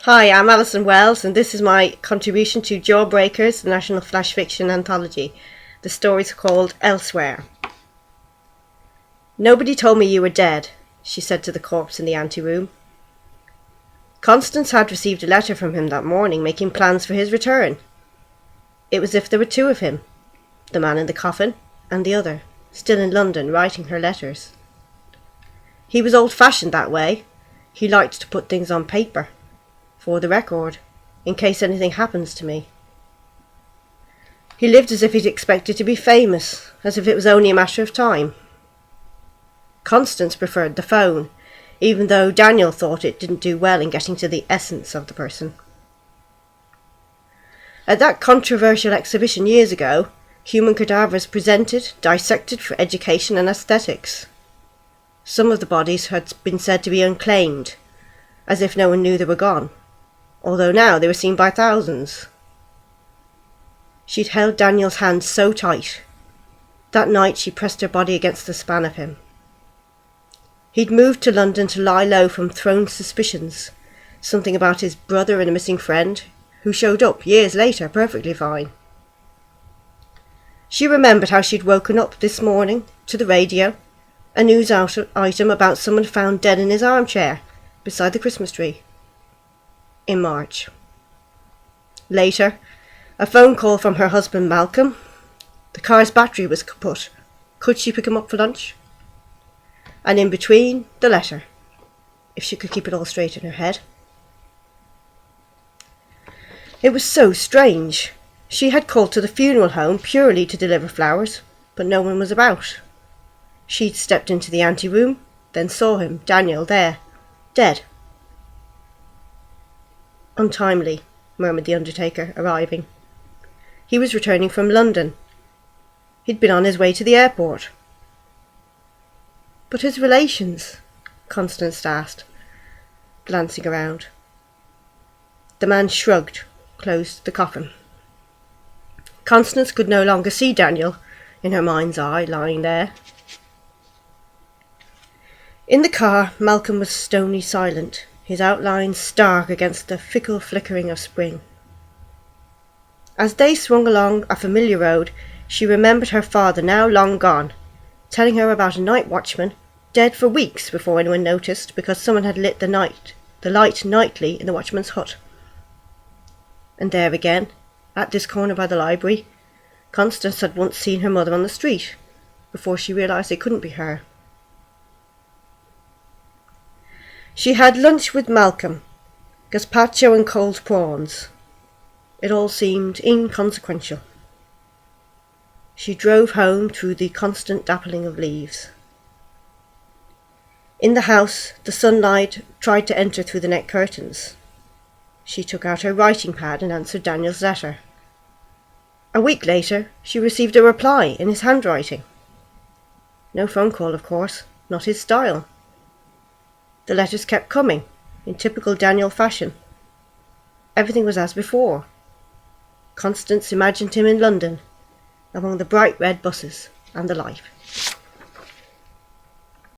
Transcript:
Hi, I'm Alison Wells, and this is my contribution to Jawbreakers, the national flash fiction anthology. The story's called Elsewhere. "Nobody told me you were dead," she said to the corpse in the anteroom. Constance had received a letter from him that morning making plans for his return. It was as if there were two of him, the man in the coffin and the other, still in London, writing her letters. He was old-fashioned that way. He liked to put things on paper. For the record, in case anything happens to me. He lived as if he'd expected to be famous, as if it was only a matter of time. Constance preferred the phone, even though Daniel thought it didn't do well in getting to the essence of the person. At that controversial exhibition years ago, human cadavers presented, dissected for education and aesthetics. Some of the bodies had been said to be unclaimed, as if no one knew they were gone. Although now they were seen by thousands. She'd held Daniel's hand so tight. That night she pressed her body against the span of him. He'd moved to London to lie low from thrown suspicions, something about his brother and a missing friend, who showed up years later perfectly fine. She remembered how she'd woken up this morning to the radio, a news item about someone found dead in his armchair beside the Christmas tree. In March. Later, a phone call from her husband Malcolm. The car's battery was kaput. Could she pick him up for lunch? And in between, the letter, if she could keep it all straight in her head. It was so strange. She had called to the funeral home purely to deliver flowers, but no one was about. She'd stepped into the anteroom, then saw him, Daniel, there, dead. "Untimely," murmured the undertaker, arriving. He was returning from London. He'd been on his way to the airport. "But his relations?" Constance asked, glancing around. The man shrugged, closed the coffin. Constance could no longer see Daniel, in her mind's eye, lying there. In the car, Malcolm was stony silent, his outlines stark against the fickle flickering of spring. As they swung along a familiar road, she remembered her father, now long gone, telling her about a night watchman, dead for weeks before anyone noticed because someone had lit the light nightly in the watchman's hut. And there again, at this corner by the library, Constance had once seen her mother on the street, before she realised it couldn't be her. She had lunch with Malcolm, gazpacho and cold prawns. It all seemed inconsequential. She drove home through the constant dappling of leaves. In the house, the sunlight tried to enter through the net curtains. She took out her writing pad and answered Daniel's letter. A week later, she received a reply in his handwriting. No phone call, of course, not his style. The letters kept coming, in typical Daniel fashion. Everything was as before. Constance imagined him in London, among the bright red buses and the life.